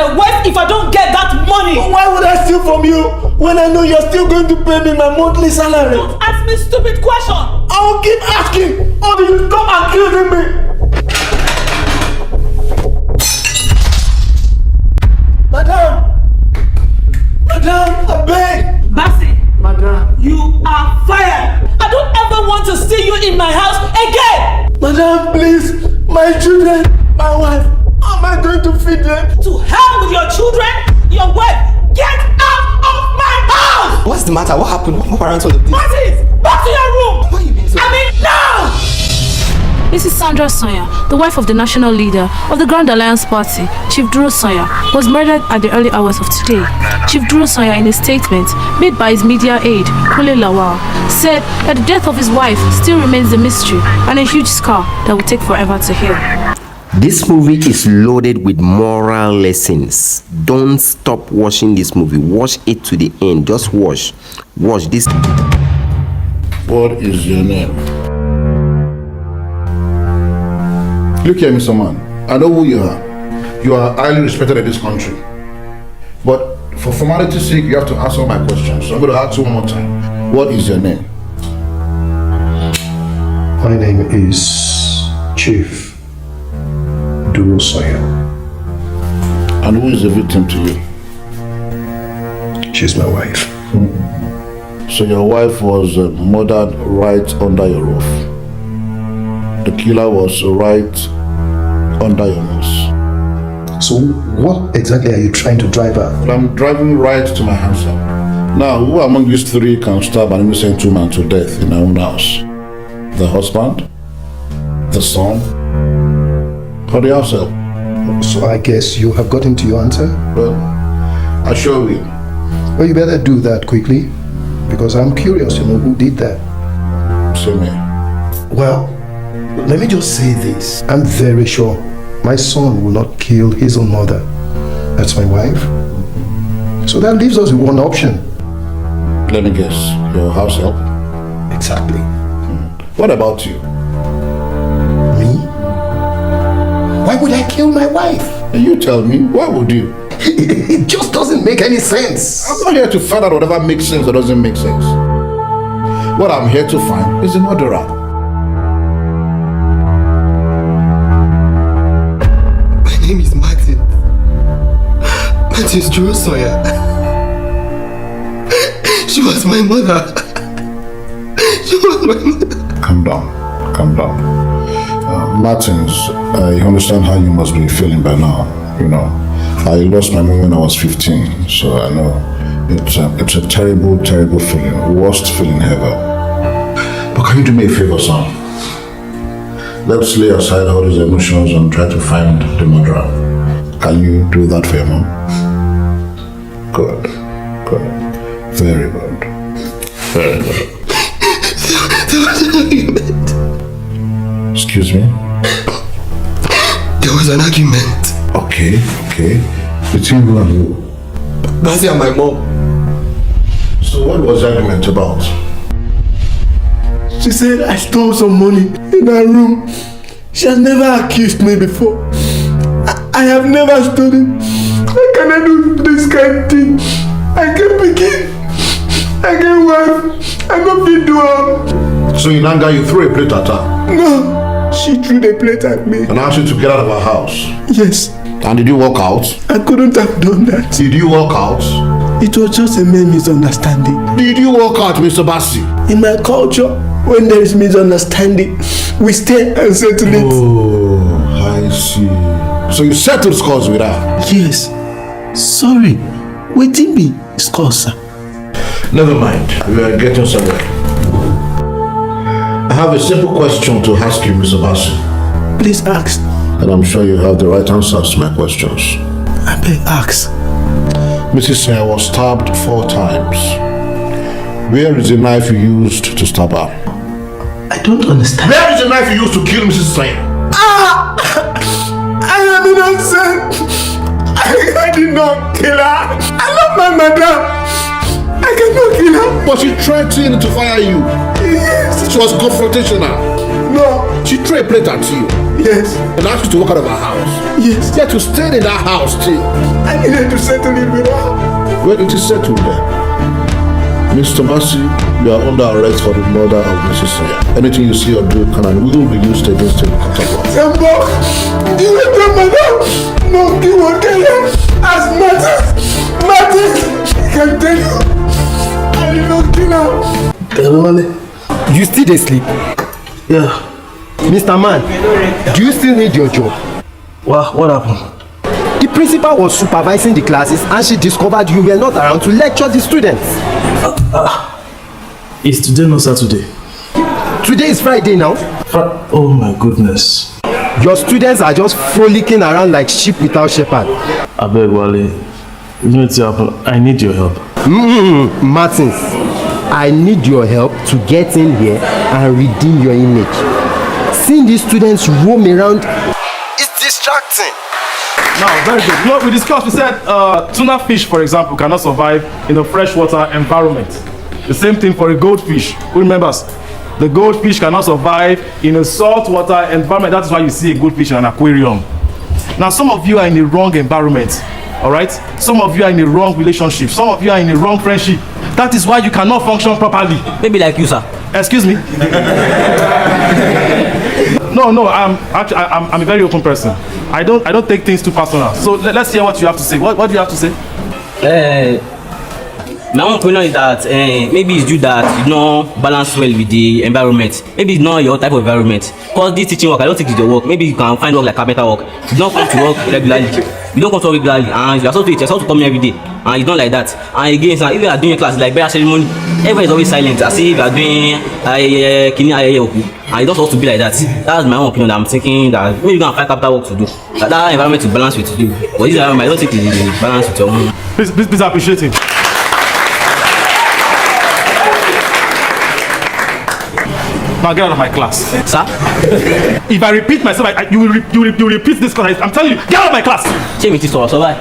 a waste if I don't get that money. But why would I steal from you when I know you're still going to pay me my monthly salary? Don't ask me stupid question. I will keep asking until you stop accusing me. Madam, I beg. Bassey, Madam, you are fired. I don't ever want to see you in my house again. Madam, please, my children, my wife, how am I going to feed them? To hell with your children, your wife. Get out of my house. What's the matter? What happened? What warrants all of this? Bassey, back to your room. Why are you being so... I mean, now. This is Sanya, the wife of the national leader of the Grand Alliance Party, Chief Durosanya, was murdered at the early hours of today. Chief Durosanya, in a statement made by his media aide, Kule Lawal, said that the death of his wife still remains a mystery and a huge scar that will take forever to heal. This movie is loaded with moral lessons. Don't stop watching this movie. Watch it to the end. Just watch. Watch this. What is your name? Look here, Mr. Man. I know who you are. You are highly respected in this country. But for formality's sake, you have to answer my questions. So I'm going to ask you one more time. What is your name? My name is Chief Durosanya. And who is the victim to you? She's my wife. So your wife was murdered right under your roof. The killer was right under your nose. So what exactly are you trying to drive at? Well, I'm driving right to my house. Now, who among these three can stab an innocent woman to death in her own house? The husband? The son? Or the house help? So I guess you have gotten to your answer? Well, I sure will. Well, you better do that quickly, because I'm curious to know who did that. Same here. Well, let me just say this. I'm very sure my son will not kill his own mother. That's my wife. So that leaves us with one option. Let me guess. Your house help? Exactly. What about you? Me? Why would I kill my wife? You tell me. Why would you? It just doesn't make any sense. I'm not here to find out whatever makes sense or doesn't make sense. What I'm here to find is the murderer. My name is Martin. Martin Durosanya. She was my mother. She was my mother. Calm down. Calm down. Martins, I understand how you must be feeling by now. You know, I lost my mom when I was 15, so I know it's a terrible, terrible feeling. Worst feeling ever. But can you do me a favor, son? Let's lay aside all these emotions and try to find the murderer. Can you do that for your mom? Good. Good. Very good. Very good. There was an argument. Excuse me? There was an argument. Okay. Between who and who? Bassey and my mom. So what was the argument about? She said I stole some money in her room. She has never accused me before. I have never stolen. How can I do this kind of thing? I can't begin. I can't wife. I can't be doing. So in anger you threw a plate at her? No, she threw the plate at me. And asked you to get out of her house? Yes. And did you walk out? I couldn't have done that. Did you walk out? It was just a mere misunderstanding. Did you walk out, Mr. Bassey? In my culture, when there is misunderstanding, we stay and settle it. Oh, I see. So you settled scores with her? Yes. Sorry. Waiting me, scores, sir. Never mind. We are getting somewhere. I have a simple question to ask you, Mr. Bassey. Please ask. And I'm sure you have the right answers to my questions. I beg, ask. Mrs. Sanya was stabbed 4 times. Where is the knife you used to stab her? I don't understand. Where is the knife you used to kill Mrs. Sanya? I am innocent. I did not kill her. I love my mother. I cannot kill her. But she threatened to fire you. Yes. She was confrontational. No. She threw a plate at you. Yes. And asked you to walk out of our house. Yes. Yet you stayed in that house till. I needed to settle it with her. Where did you settle then? Mr. Massey, you are under arrest for the murder of Mrs. Sanya. Anything you see or do can and will be used against you in court of law. Sambo, you were the mother. No, you were there. As Martin, I can tell you. I did not kill her. You still dey sleep? Yeah. Mr. Man, do you still need your job? What happened? The principal was supervising the classes and she discovered you were not around to lecture the students. Is today not Saturday? Today is Friday now. Oh my goodness. Your students are just frolicking around like sheep without shepherd. I beg, Wale. You know what's happen? I need your help. Martins, I need your help to get in here and redeem your image. Seeing these students roam around is distracting. Now, very good. You know, we discussed, we said tuna fish, for example, cannot survive in a freshwater environment. The same thing for a goldfish. Who remembers? The goldfish cannot survive in a saltwater environment. That is why you see a goldfish in an aquarium. Now, some of you are in the wrong environment. All right? Some of you are in the wrong relationship. Some of you are in the wrong friendship. That is why you cannot function properly. Maybe like you, sir. Excuse me. No, I'm a very open person. I don't take things too personal. So let's hear what you have to say. What do you have to say? My own opinion is that maybe it's due that you don't balance well with the environment. Maybe it's not your type of environment. Because this teaching work, I don't think it's your work. Maybe you can find work like carpenter work. You don't come to work regularly. You don't come to work regularly, and you're supposed to come here every day, and it's not like that. And again, so if you are doing a class like burial ceremony, everyone is always silent. As if you are doing and it's not supposed to be like that. That's my own opinion. That I'm thinking that maybe you can find capital work to do. That environment to balance with you. But this environment, I don't think it's balance with your own. Please appreciate him. Now get out of my class. Sir? If I repeat myself, you will repeat this class. I'm telling you, get out of my class. Shame it is so bye.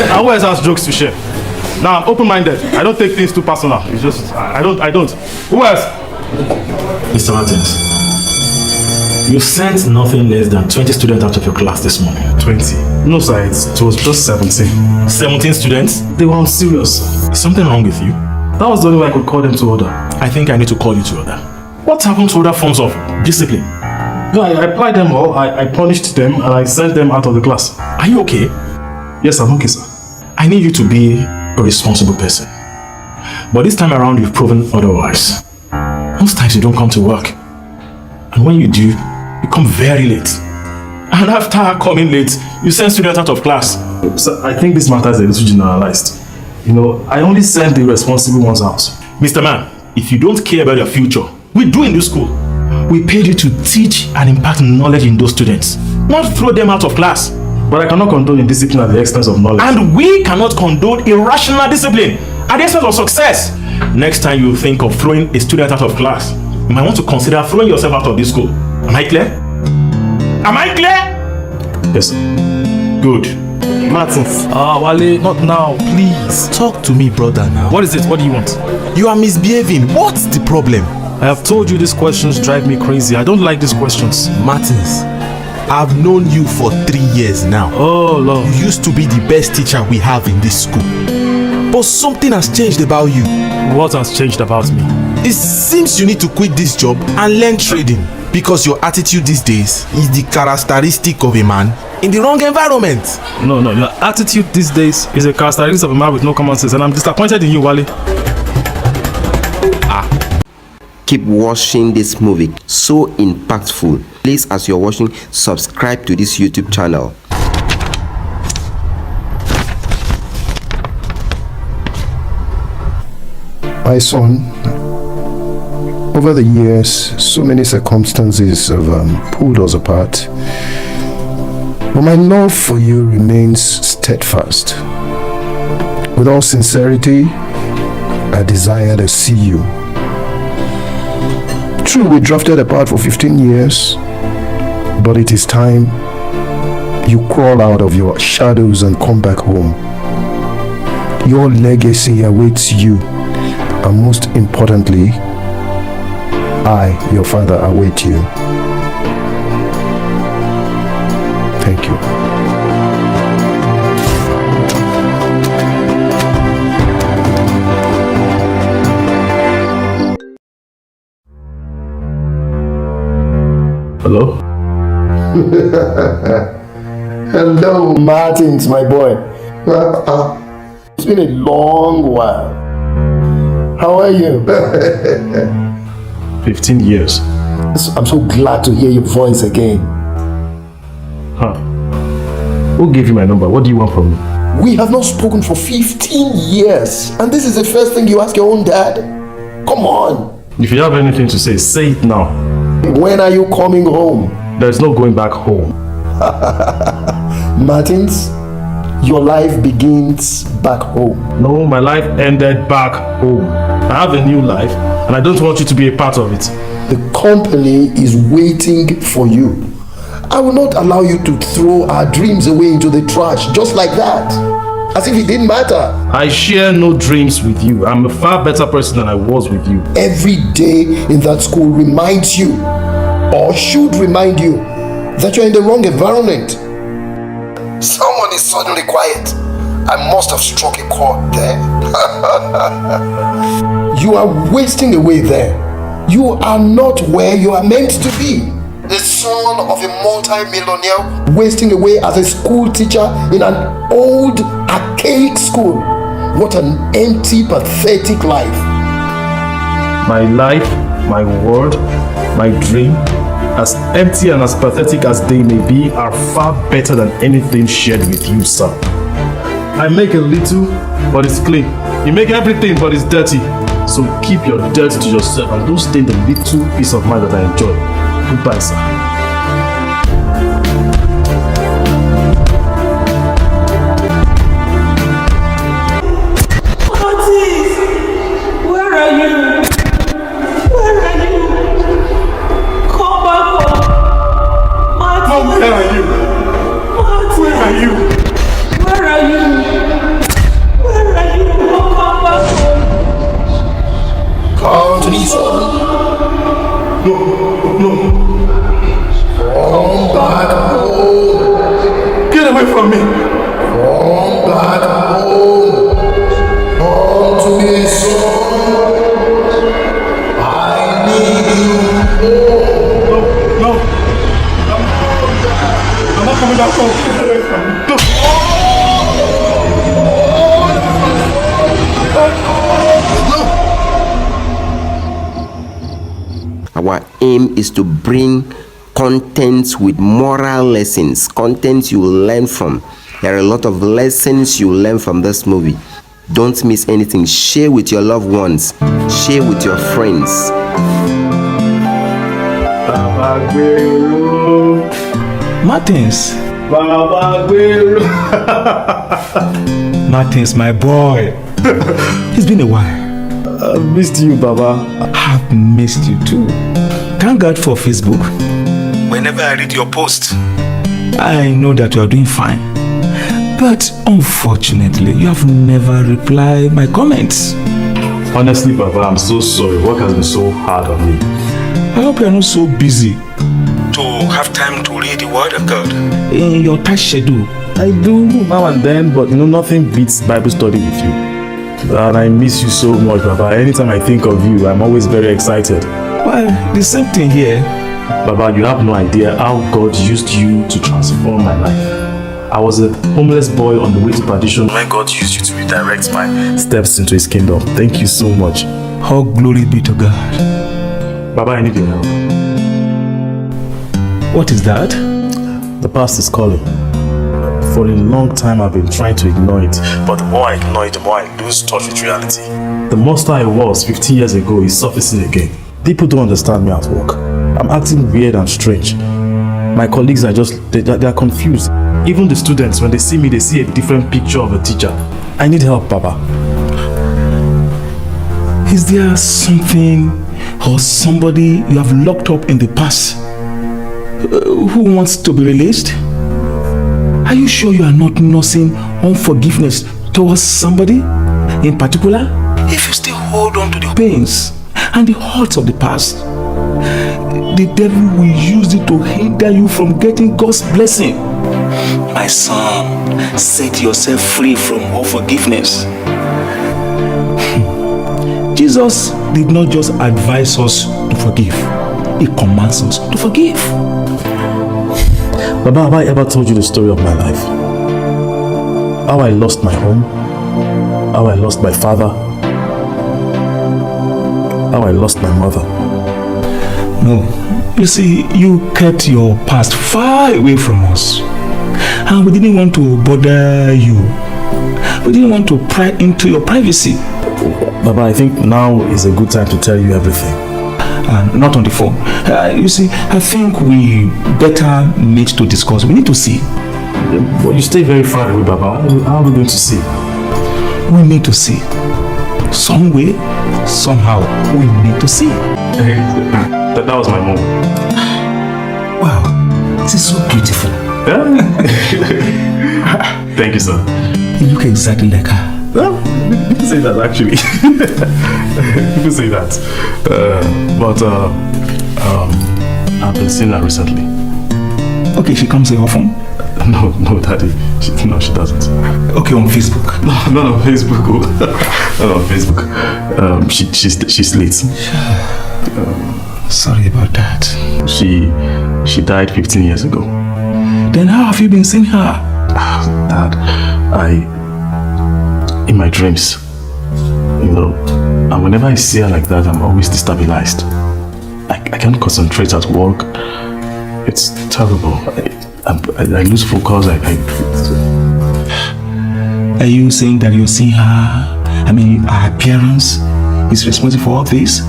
I always ask jokes to share. Now I'm open-minded. I don't take things too personal. It's just I don't. Who else? Mr. Martins, you sent nothing less than 20 students out of your class this morning. 20. No, sir. It was just 17. 17 students? They were unserious. Is something wrong with you? That was the only way I could call them to order. I think I need to call you to order. What happened to other forms of discipline? No, I applied them all. I punished them and I sent them out of the class. Are you okay? Yes, I'm okay, sir. I need you to be a responsible person. But this time around, you've proven otherwise. Most times you don't come to work. And when you do, you come very late. And after coming late, you send students out of class. Sir, I think this matter is a little generalized. You know, I only send the responsible ones out. Mr. Man, if you don't care about your future, we do in this school. We paid you to teach and impart knowledge in those students, not throw them out of class. But I cannot condone indiscipline at the expense of knowledge. And we cannot condone irrational discipline at the expense of success. Next time you think of throwing a student out of class, you might want to consider throwing yourself out of this school. Am I clear? Am I clear? Yes, sir. Good. Martins. Wale, not now, please. Talk to me, brother, now. What is it? What do you want? You are misbehaving. What's the problem? I have told you these questions drive me crazy. I don't like these questions. Martins, I've known you for 3 years now. Oh, Lord. You used to be the best teacher we have in this school. But something has changed about you. What has changed about me? It seems you need to quit this job and learn trading. Because your attitude these days is the characteristic of a man in the wrong environment. No, your attitude these days is a characteristic of a man with no common sense, and I'm disappointed in you, Wale. Keep watching this movie, so impactful. Please, as you're watching, subscribe to this YouTube channel. My son, over the years, so many circumstances have pulled us apart. But my love for you remains steadfast. With all sincerity, I desire to see you. True, we drifted apart for 15 years, but it is time you crawl out of your shadows and come back home. Your legacy awaits you, and most importantly, I, your father, await you. true. Hello? Hello, Martins, my boy. It's been a long while. How are you? 15 years. I'm so glad to hear your voice again. Huh. Who gave you my number? What do you want from me? We have not spoken for 15 years, and this is the first thing you ask your own dad? Come on. If you have anything to say it now. When are you coming home? There's no going back home. Martins, your life begins back home. No, my life ended back home. I have a new life, and I don't want you to be a part of it. The company is waiting for you. I will not allow you to throw our dreams away into the trash just like that, as if it didn't matter. I share no dreams with you. I'm a far better person than I was with you. Every day in that school reminds you, or should remind you, that you're in the wrong environment. Someone is suddenly quiet. I must have struck a chord there. You are wasting away there. You are not where you are meant to be. The son of a multi-millionaire wasting away as a school teacher in an old, archaic school. What an empty, pathetic life. My life, my world, my dream, as empty and as pathetic as they may be, are far better than anything shared with you, sir. I make a little, but it's clean. You make everything, but it's dirty. So keep your dirt to yourself and don't stain the little peace of mind that I enjoy. Goodbye, sir. Where are you? Where are you? Come back home. Martin. Mom, where are you? Martin. Where are you? Where are you? Where are you? Come back home. Come to me, son. No. Come back home. Get away from me. Come back home. Come to me, son. I need you home. No. I'm not coming back home. Get away from me. No. Our aim is to bring contents with moral lessons, contents you will learn from. There are a lot of lessons you will learn from this movie. Don't miss anything. Share with your loved ones. Share with your friends. Martins. Martins, my boy. It's been a while. I've missed you, Baba. I've missed you too. Thank God for Facebook. Whenever I read your post, I know that you are doing fine. But unfortunately, you have never replied my comments. Honestly, Baba, I'm so sorry. Work has been so hard on me. I hope you are not so busy to have time to read the word of God in your tight schedule. I do now and then, but nothing beats Bible study with you. And I miss you so much, Baba. Anytime I think of you, I'm always very excited. Well, the same thing here. Baba, you have no idea how God used you to transform my life. I was a homeless boy on the way to perdition when God used you to redirect my steps into His kingdom. Thank you so much. All glory be to God. Baba, I need your help. What is that? The past is calling. For a long time I've been trying to ignore it, but the more I ignore it, the more I lose touch with reality. The monster I was 15 years ago is surfacing again. People don't understand me at work. I'm acting weird and strange. My colleagues are they're confused. Even the students, when they see me, they see a different picture of a teacher. I need help, Baba. Is there something or somebody you have locked up in the past who wants to be released? Are you sure you are not nursing unforgiveness towards somebody in particular? If you still hold on to the pains and the hurts of the past, the devil will use it to hinder you from getting God's blessing. My son, set yourself free from unforgiveness. Jesus did not just advise us to forgive. He commands us to forgive. Baba, have I ever told you the story of my life? How I lost my home, how I lost my father, how I lost my mother. No, you see, you kept your past far away from us. And we didn't want to bother you. We didn't want to pry into your privacy. Baba, I think now is a good time to tell you everything. Not on the phone. You see, I think we better need to discuss. We need to see. But you stay very far away, Baba. How are we going to see? We need to see. Some way, somehow, we need to see. That was my mom. Wow, this is so beautiful. Thank you, sir. You look exactly like her. Well, people say that actually. People say that. But I've been seeing her recently. Okay, she comes here often? No, Daddy. No, she doesn't. Okay, on Facebook? No, Facebook. Not on Facebook. She's late. Sorry about that. She died 15 years ago. Then how have you been seeing her? Dad, in my dreams, and whenever I see her like that, I'm always destabilized. I can't concentrate at work. It's terrible. I lose focus. Are you saying that you're seeing her? I mean, her appearance is responsible for all this?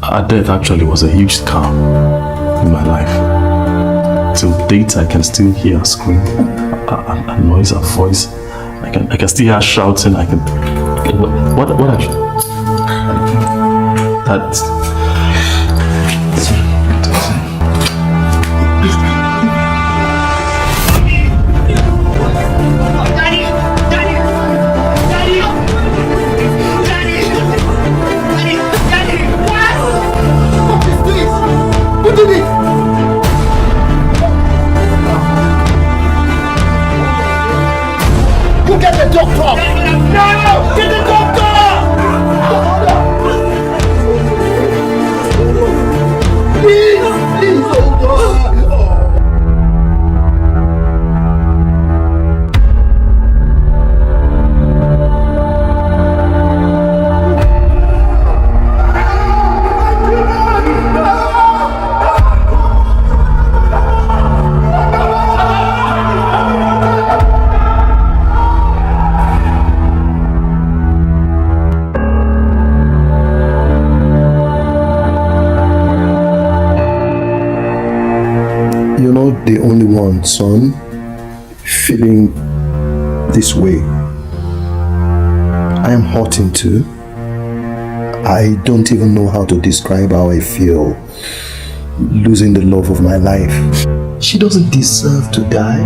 Her death actually was a huge scam in my life. Till date, I can still hear her scream and noise her voice. I can still hear her shouting. What are you? That's... Get the doctor! No! Get the doctor! Please, oh God! You're not the only one, son, feeling this way. I am hurting too. I don't even know how to describe how I feel losing the love of my life. She doesn't deserve to die.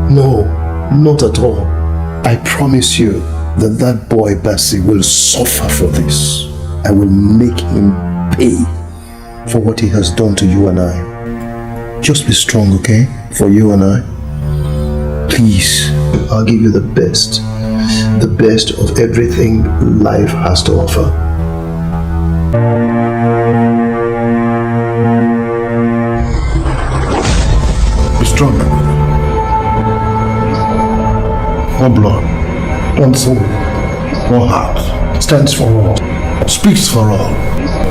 No, not at all. I promise you that that boy Bessie will suffer for this. I will make him pay for what he has done to you and I. Just be strong, okay? For you and I. Please, I'll give you the best of everything life has to offer. Be strong. One blood, one soul, one heart. Stands for all, speaks for all.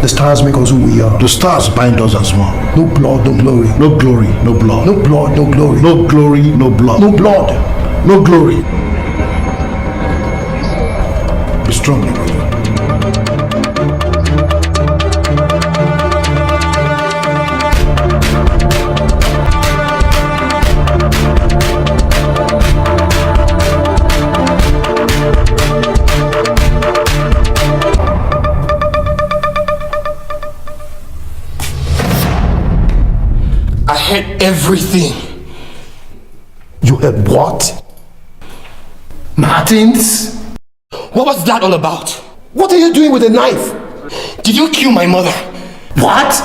The stars make us who we are. The stars bind us as one. No blood, no glory. No glory, no blood. No blood, no glory. No glory, no blood. No blood. No glory. Be strong, brother. I heard everything. You heard what? Martins? What was that all about? What are you doing with a knife? Did you kill my mother? What?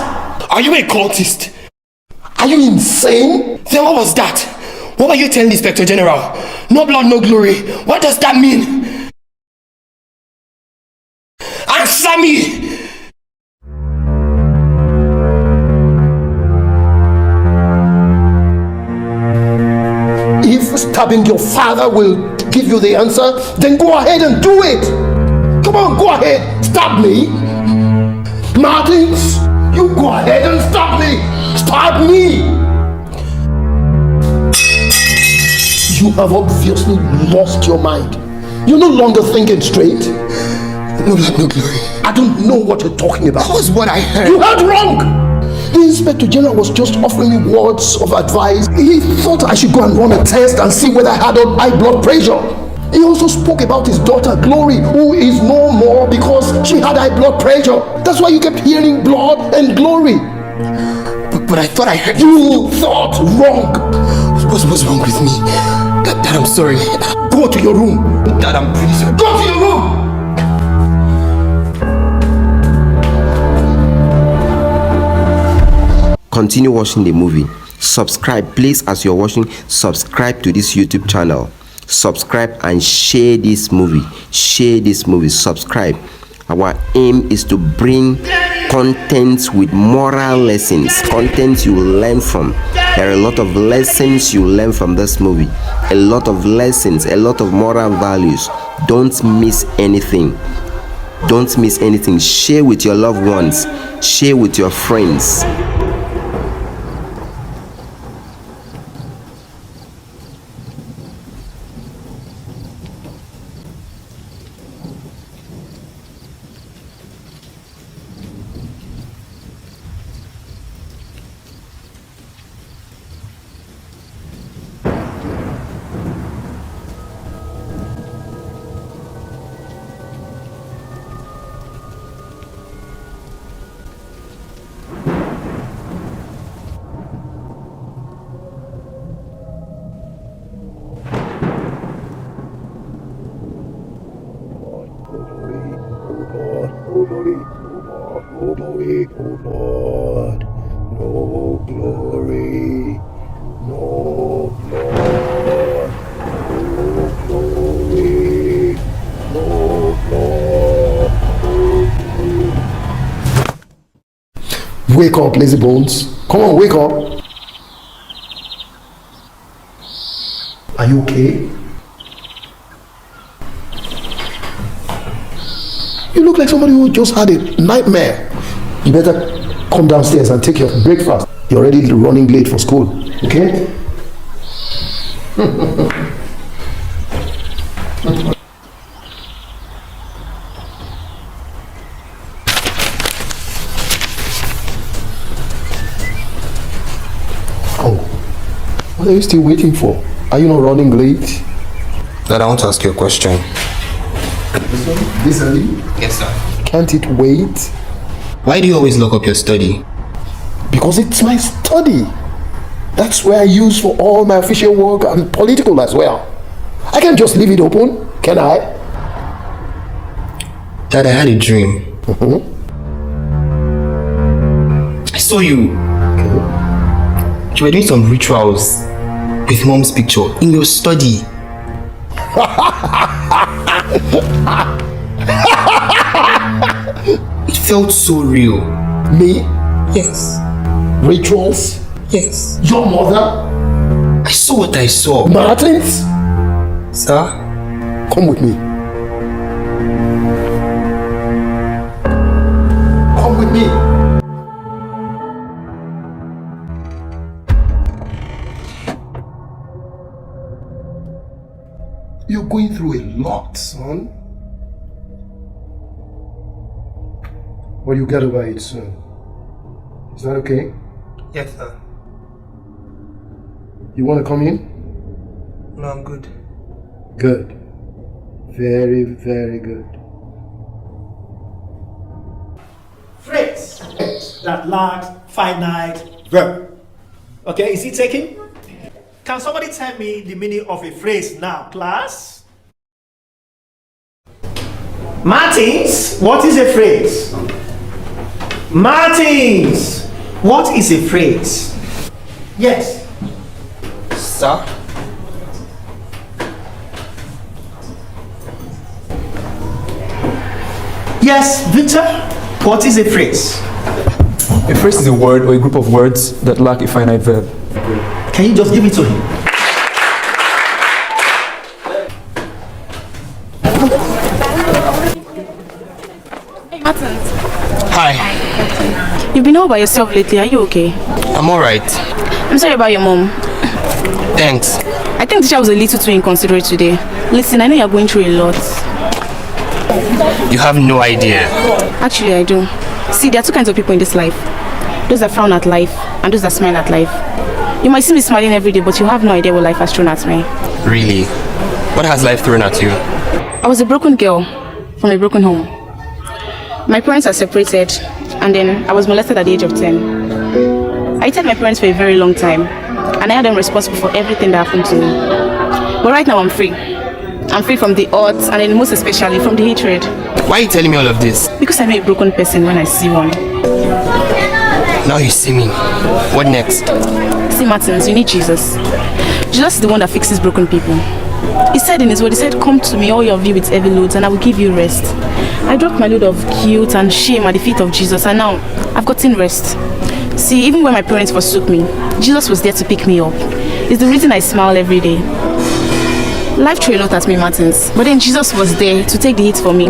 Are you a cultist? Are you insane? Then what was that? What were you telling the Inspector General? No blood, no glory. What does that mean? Answer me! If stabbing your father will give you the answer, then go ahead and do it. Come on, go ahead. Stab me. Martins, you go ahead and stab me. Stab me. You have obviously lost your mind. You're no longer thinking straight. No blood, no glory. I don't know what you're talking about. That was what I heard. You heard wrong. The Inspector General was just offering me words of advice. He thought I should go and run a test and see whether I had high blood pressure. He also spoke about his daughter Glory, who is no more because she had high blood pressure. That's why you kept hearing blood and glory. But I thought I heard... You thought wrong. What's wrong with me? Dad, I'm sorry. Go to your room. Dad, I'm really sorry. Go to your room. Continue watching the movie. Subscribe, please. As you're watching, subscribe to this YouTube channel. Subscribe and share this movie. Share this movie. Subscribe. Our aim is to bring content with moral lessons, content you will learn from. There are a lot of lessons you learn from this movie, a lot of lessons, a lot of moral values. Don't miss anything. Don't miss anything. Share with your loved ones. Share with your friends. Wake up, lazy bones. Come on, wake up. Are you okay? You look like somebody who just had a nightmare. You better come downstairs and take your breakfast. You're already running late for school, okay? What are you still waiting for? Are you not running late? Dad, I want to ask you a question. Listen. Yes, sir. Can't it wait? Why do you always lock up your study? Because it's my study. That's where I use for all my official work and political as well. I can't just leave it open, can I? Dad, I had a dream. I saw you. You were doing some rituals with mom's picture in your study. It felt so real. Me? Yes. Rituals? Yes. Your mother? I saw what I saw. Martins? Sir? Come with me. Come with me. You're going through a lot, son. But you'll get over it soon. Is that okay? Yes, sir. You want to come in? No, I'm good. Good. Very, very good. Phrase that lacks finite verb. Okay, is it taken? Can somebody tell me the meaning of a phrase now, class? Martins, what is a phrase? Martins, what is a phrase? Yes. Sir? Yes, Victor. What is a phrase? A phrase is a word or a group of words that lack a finite verb. Can you just give it to him? Hey, Martins. Hi. You've been all by yourself lately. Are you okay? I'm alright. I'm sorry about your mom. Thanks. I think the teacher was a little too inconsiderate today. Listen, I know you're going through a lot. You have no idea. Actually, I do. See, there are two kinds of people in this life. Those that frown at life and those that smile at life. You might see me smiling every day, but you have no idea what life has thrown at me. Really? What has life thrown at you? I was a broken girl from a broken home. My parents are separated, and then I was molested at the age of 10. I hated my parents for a very long time, and I had them responsible for everything that happened to me. But right now I'm free. I'm free from the odds, and then most especially from the hatred. Why are you telling me all of this? Because I know a broken person when I see one. Now you see me. What next? See, Martins, you need Jesus. Jesus is the one that fixes broken people. He said in his word, he said, come to me, all your of you with heavy loads, and I will give you rest. I dropped my load of guilt and shame at the feet of Jesus, and now I've gotten rest. See, even when my parents forsook me, Jesus was there to pick me up. It's the reason I smile every day. Life threw a lot at me, Martins, but then Jesus was there to take the hit for me.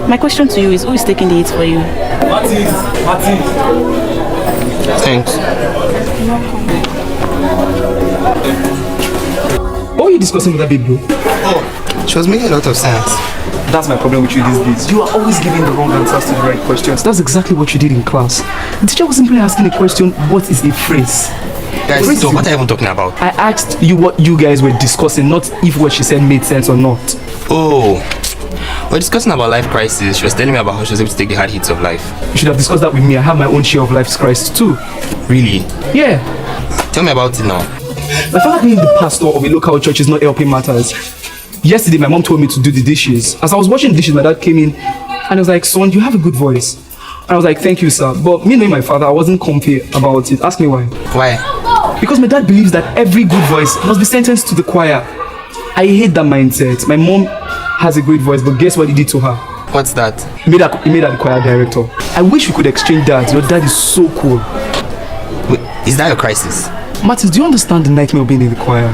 My question to you is, who is taking the hit for you? Martins. Thanks. What were you discussing with that baby, bro? Oh, she was making a lot of sense. That's my problem with you these days. You are always giving the wrong answers to the right questions. That's exactly what you did in class. The teacher was simply asking a question, what is a phrase? Guys, stop. What are you even talking about? I asked you what you guys were discussing, not if what she said made sense or not. Oh, we're discussing about life crisis. She was telling me about how she was able to take the hard hits of life. You should have discussed that with me. I have my own share of life's crisis too. Really? Yeah. Tell me about it now. My father being the pastor of a local church is not helping matters. Yesterday, my mom told me to do the dishes. As I was washing the dishes, my dad came in and I was like, son, you have a good voice. And I was like, thank you, sir. But me knowing my father, I wasn't comfy about it. Ask me why. Why? Because my dad believes that every good voice must be sentenced to the choir. I hate that mindset. My mom has a great voice, but guess what he did to her? What's that? He made her the choir director. I wish we could exchange that. Your dad is so cool. Wait, is that a crisis? Martins, do you understand the nightmare of being in the choir?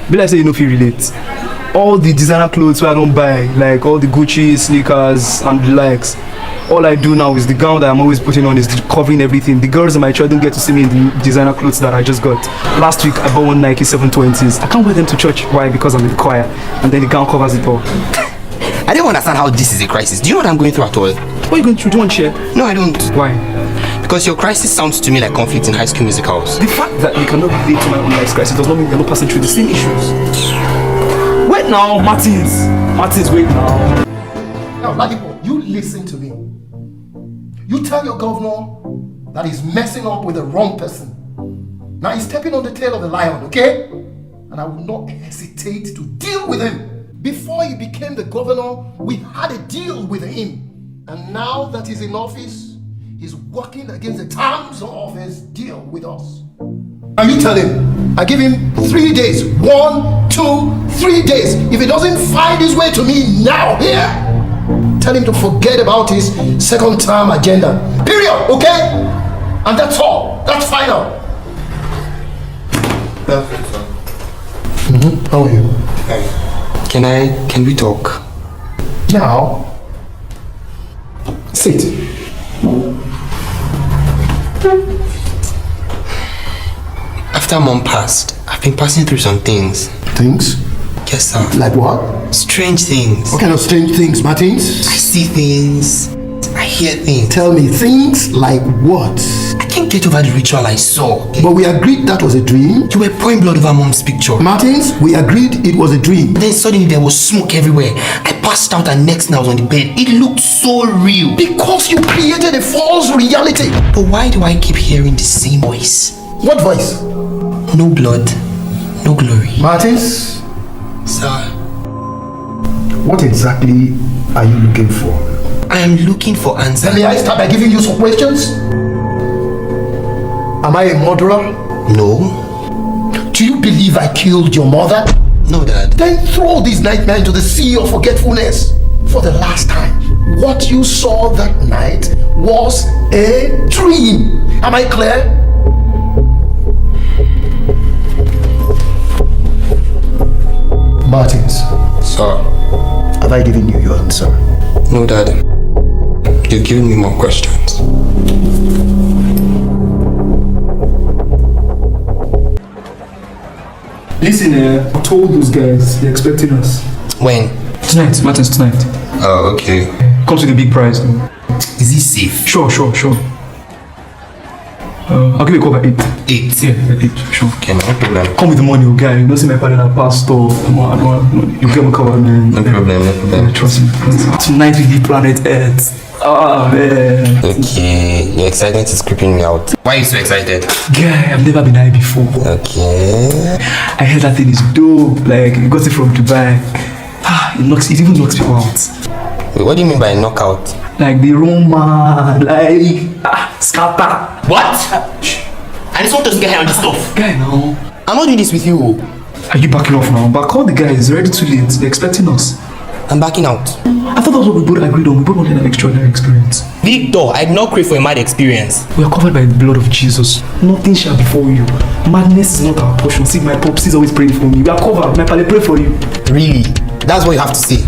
Be like say you know if you relate. All the designer clothes I don't buy, like all the Gucci, sneakers, and the likes. All I do now is the gown that I'm always putting on is covering everything. The girls in my church don't get to see me in the designer clothes that I just got. Last week I bought one Nike 720s. I can't wear them to church. Why? Because I'm in the choir. And then the gown covers it all. I don't understand how this is a crisis. Do you know what I'm going through at all? What are you going through? Do you want to share? No, I don't. Why? Because your crisis sounds to me like conflict in High School Musicals. The fact that you cannot relate to my own life's crisis does not mean you're not passing through the same issues. Wait now, Martins. Martins, wait now. Now, Ladipo, you listen to me. You tell your governor that he's messing up with the wrong person. Now he's stepping on the tail of the lion, okay? And I will not hesitate to deal with him. Before he became the governor, we had a deal with him. And now that he's in office, he's working against the terms of his deal with us. Now you tell him, I give him 3 days. 1, 2, 3 days. If he doesn't find his way to me now here, tell him to forget about his second term agenda. Period, okay? And that's all. That's final. Perfect, sir. How are you? Can we talk? Now, sit. After Mom passed, I've been passing through some things. Things? Yes, sir. Like what? Strange things. What kind of strange things, Martins? I see things. I hear things. Tell me, things like what? I can't get over the ritual I saw. But we agreed that was a dream. You were pouring blood over Mom's picture. Martins, we agreed it was a dream. Then suddenly there was smoke everywhere. I passed out and next I was on the bed. It looked so real. Because you created a false reality. But why do I keep hearing the same voice? What voice? No blood, no glory. Martins? Sir? What exactly are you looking for? I am looking for answers. Then may I start by giving you some questions? Am I a murderer? No. Do you believe I killed your mother? No, Dad. Then throw this nightmare into the sea of forgetfulness. For the last time, what you saw that night was a dream. Am I clear? Martins. Sir. Have I given you your answer? No, Dad. You've given me more questions. Listen, I told those guys they're expecting us. When? Tonight, Martins, tonight. Oh, okay. Comes with a big prize. Is he safe? Sure. I'll give you a call by 8. 8? Yeah, 8, sure. Okay, no problem. Come with the money, guy. You don't see my father in a pastor. You get me covered, man. No problem. Yeah, trust me. Tonight we leave planet Earth. Ah, man. Okay, your excitement is creeping me out. Why are you so excited? Guy, I've never been high before. Okay. I heard that thing is dope. Like, you got it from Dubai. It even knocks people out. Wait, what do you mean by knockout? Like the Roma, like scatter. What? I just want us to get high on this stuff. Guy, now. I'm not doing this with you. Are you backing off now? But call the guys, it's already too late. They're expecting us. I'm backing out. I thought that was what we both agreed on. We both wanted an extraordinary experience. Victor, I did not crave for a mad experience. We are covered by the blood of Jesus. Nothing shall befall you. Madness is not our portion. See, my pops is always praying for me. We are covered. My pale pray for you. Really? That's what you have to say.